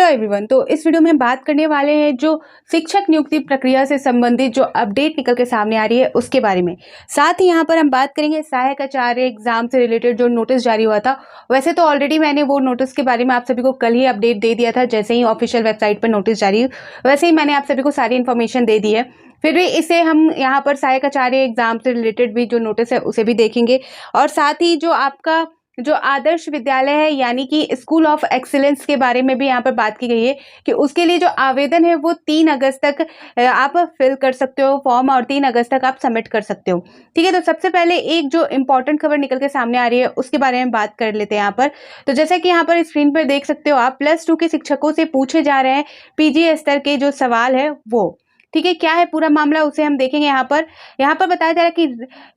Everyone. तो इस video में हम बात करने वाले हैं जो शिक्षक नियुक्ति प्रक्रिया से संबंधित जो अपडेट निकल के सामने आ रही है उसके बारे में। साथ ही यहाँ पर हम बात करेंगे सहायक आचार्य एग्जाम से रिलेटेड जो नोटिस जारी हुआ था। वैसे तो ऑलरेडी मैंने वो नोटिस के बारे में आप सभी को कल ही अपडेट दे दिया था, जैसे ही ऑफिशियल वेबसाइट पर नोटिस जारी हुई वैसे ही मैंने आप सभी को सारी इन्फॉर्मेशन दे दी है। फिर भी इसे हम यहाँ पर सहायक आचार्य एग्जाम से रिलेटेड भी जो नोटिस है उसे भी देखेंगे, और साथ ही जो आपका जो आदर्श विद्यालय है यानी कि स्कूल ऑफ एक्सीलेंस के बारे में भी यहाँ पर बात की गई है कि उसके लिए जो आवेदन है वो 3 अगस्त तक आप फिल कर सकते हो फॉर्म, और 3 अगस्त तक आप सबमिट कर सकते हो। ठीक है, तो सबसे पहले एक जो इम्पोर्टेंट खबर निकल के सामने आ रही है उसके बारे में बात कर लेते हैं यहाँ पर। तो जैसा कि यहाँ पर स्क्रीन पर देख सकते हो आप, +2 के शिक्षकों से पूछे जा रहे हैं पीजी स्तर के जो सवाल है वो। ठीक है, क्या है पूरा मामला उसे हम देखेंगे। यहाँ पर बताया जा रहा है कि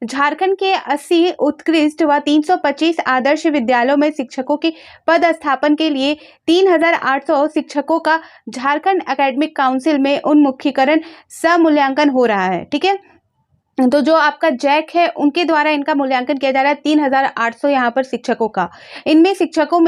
झारखंड के 80 उत्कृष्ट व 325 आदर्श विद्यालयों में शिक्षकों के पद स्थापन के लिए 3800 शिक्षकों का झारखंड एकेडमिक काउंसिल में उन्मुखीकरण समूल्यांकन हो रहा है। ठीक है, तो जो आपका जैक है उनके द्वारा इनका मूल्यांकन किया जा रहा है 3800 यहाँ पर शिक्षकों का। इनमें शिक्षकों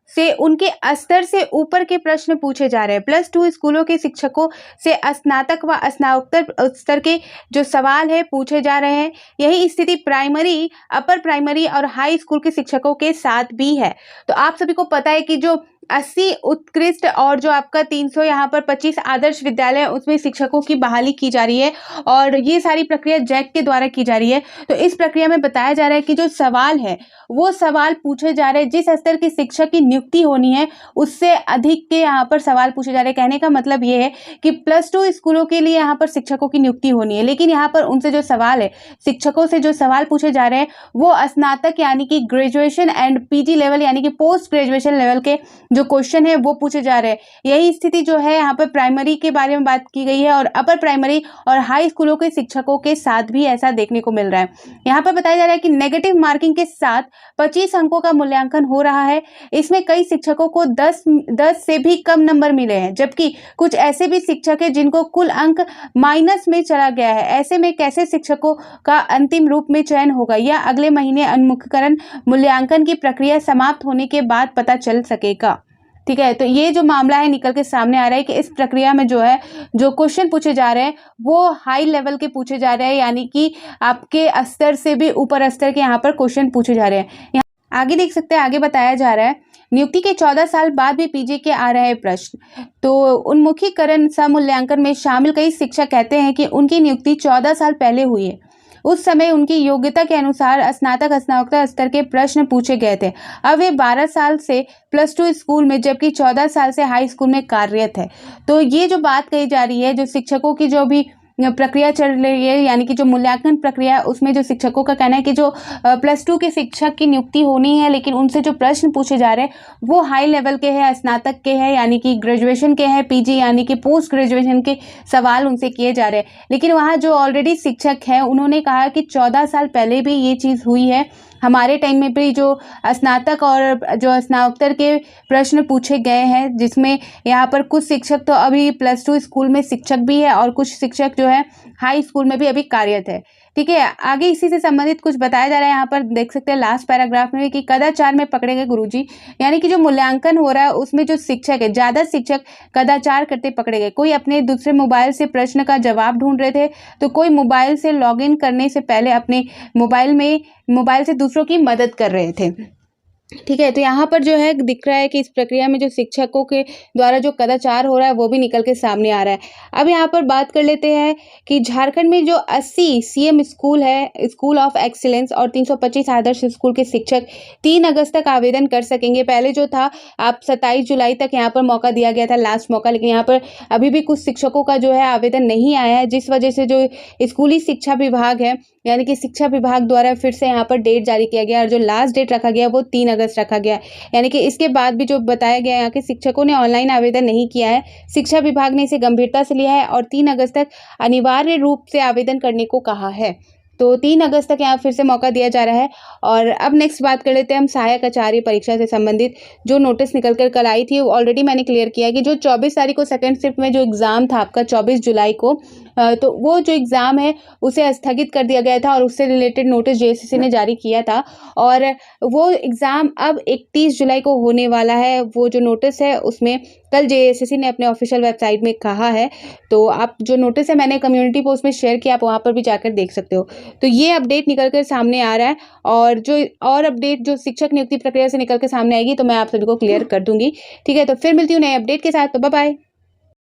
से उनके स्तर से ऊपर के प्रश्न पूछे जा रहे हैं। +2 स्कूलों के शिक्षकों से स्नातक व स्नातकोत्तर स्तर के जो सवाल है पूछे जा रहे हैं। यही स्थिति प्राइमरी, अपर प्राइमरी और हाई स्कूल के शिक्षकों के साथ भी है। तो आप सभी को पता है कि जो 80 उत्कृष्ट और जो आपका 300 यहाँ पर 25 आदर्श विद्यालय है उसमें शिक्षकों की बहाली की जा रही है, और ये सारी प्रक्रिया जैक के द्वारा की जा रही है। तो इस प्रक्रिया में बताया जा रहा है कि जो सवाल है वो सवाल पूछे जा रहे हैं जिस स्तर के शिक्षक की नियुक्ति होनी है उससे अधिक के यहाँ पर सवाल पूछे जा रहे हैं। कहने का मतलब ये है कि +2 स्कूलों के लिए यहाँ पर शिक्षकों की नियुक्ति होनी है, लेकिन यहाँ पर उनसे जो सवाल है, शिक्षकों से जो सवाल पूछे जा रहे हैं वो स्नातक यानी कि ग्रेजुएशन एंड पीजी लेवल यानी कि पोस्ट ग्रेजुएशन लेवल के जो क्वेश्चन है वो पूछे जा रहे हैं। यही स्थिति जो है यहाँ पर प्राइमरी के बारे में बात की गई है, और अपर प्राइमरी और हाई स्कूलों के शिक्षकों के साथ भी ऐसा देखने को मिल रहा है। यहाँ पर बताया जा रहा है कि नेगेटिव मार्किंग के साथ 25 अंकों का मूल्यांकन हो रहा है। इसमें कई शिक्षकों को 10 से भी कम नंबर मिले हैं, जबकि कुछ ऐसे भी शिक्षक हैं जिनको कुल अंक माइनस में चला गया है। ऐसे में कैसे शिक्षकों का अंतिम रूप में चयन होगा या अगले महीने उन्मुखीकरण मूल्यांकन की प्रक्रिया समाप्त होने के बाद पता चल सकेगा। ठीक है, तो ये जो मामला है निकल के सामने आ रहा है कि इस प्रक्रिया में जो है जो क्वेश्चन पूछे जा रहे हैं वो हाई लेवल के पूछे जा रहे हैं, यानी कि आपके स्तर से भी ऊपर स्तर के यहाँ पर क्वेश्चन पूछे जा रहे हैं। यहाँ आगे देख सकते हैं, आगे बताया जा रहा है नियुक्ति के 14 साल बाद भी पीजी के आ रहे हैं प्रश्न। तो उन्मुखीकरण समूल्यांकन में शामिल कई शिक्षक कहते हैं कि उनकी नियुक्ति 14 साल पहले हुई है। उस समय उनकी योग्यता के अनुसार स्नातक स्नातकोत्तर स्तर के प्रश्न पूछे गए थे। अब वे 12 साल से +2 स्कूल में जबकि 14 साल से हाई स्कूल में कार्यरत है। तो ये जो बात कही जा रही है, जो शिक्षकों की जो भी प्रक्रिया चल रही है यानी कि जो मूल्यांकन प्रक्रिया, उसमें जो शिक्षकों का कहना है कि जो +2 के शिक्षक की नियुक्ति होनी है, लेकिन उनसे जो प्रश्न पूछे जा रहे हैं वो हाई लेवल के हैं, स्नातक के हैं यानी कि ग्रेजुएशन के हैं, पीजी यानी कि पोस्ट ग्रेजुएशन के सवाल उनसे किए जा रहे हैं। लेकिन वहाँ जो ऑलरेडी शिक्षक हैं उन्होंने कहा कि 14 साल पहले भी ये चीज़ हुई है, हमारे टाइम में भी जो स्नातक और जो स्नातकोत्तर के प्रश्न पूछे गए हैं, जिसमें यहाँ पर कुछ शिक्षक तो अभी +2 स्कूल में शिक्षक भी है और कुछ शिक्षक जो है हाई स्कूल में भी अभी कार्यरत है। ठीक है, आगे इसी से संबंधित कुछ बताया जा रहा है। यहाँ पर देख सकते हैं लास्ट पैराग्राफ में कि कदाचार में पकड़े गए गुरुजी, यानी कि जो मूल्यांकन हो रहा है उसमें जो शिक्षक है, ज़्यादा शिक्षक कदाचार करते पकड़े गए। कोई अपने दूसरे मोबाइल से प्रश्न का जवाब ढूंढ रहे थे, तो कोई मोबाइल से लॉगिन करने से पहले अपने मोबाइल से दूसरों की मदद कर रहे थे। ठीक है, तो यहाँ पर जो है दिख रहा है कि इस प्रक्रिया में जो शिक्षकों के द्वारा जो कदाचार हो रहा है वो भी निकल के सामने आ रहा है। अब यहाँ पर बात कर लेते हैं कि झारखंड में जो 80 सीएम स्कूल है, स्कूल ऑफ एक्सीलेंस और 325 आदर्श स्कूल के शिक्षक 3 अगस्त तक आवेदन कर सकेंगे। पहले जो था आप 27 जुलाई तक यहाँ पर मौका दिया गया था, लास्ट मौका, लेकिन यहाँ पर अभी भी कुछ शिक्षकों का जो है आवेदन नहीं आया है, जिस वजह से जो स्कूली शिक्षा विभाग है यानी कि शिक्षा विभाग द्वारा फिर से यहाँ पर डेट जारी किया गया, और जो लास्ट डेट रखा गया वो 3 अगस्त रखा गया। यानी कि इसके बाद भी जो बताया गया यहाँ के शिक्षकों ने ऑनलाइन आवेदन नहीं किया है, शिक्षा विभाग ने इसे गंभीरता से लिया है और 3 अगस्त तक अनिवार्य रूप से आवेदन करने को कहा है। तो 3 अगस्त तक यहाँ फिर से मौका दिया जा रहा है। और अब नेक्स्ट बात कर लेते हैं हम सहायक आचार्य परीक्षा से संबंधित जो नोटिस निकल कर कल आई थी। ऑलरेडी मैंने क्लियर किया है कि जो 24 तारीख को सेकंड शिफ्ट में जो एग्ज़ाम था आपका 24 जुलाई को, तो वो जो एग्ज़ाम है उसे स्थगित कर दिया गया था और उससे रिलेटेड नोटिस जेएसएससी ने जारी किया था और वो एग्ज़ाम अब 31 जुलाई को होने वाला है। वो जो नोटिस है उसमें कल जेएसएससी ने अपने ऑफ़िशियल वेबसाइट में कहा है। तो आप जो नोटिस है मैंने कम्युनिटी पोस्ट में शेयर किया, आप वहाँ पर भी जाकर देख सकते हो। तो ये अपडेट निकल कर सामने आ रहा है और जो और अपडेट जो शिक्षक नियुक्ति प्रक्रिया से निकल के सामने आएगी तो मैं आप सभी को क्लियर कर दूँगी। ठीक है? तो फिर मिलती हूँ नए अपडेट के साथ, तो बाय बाय।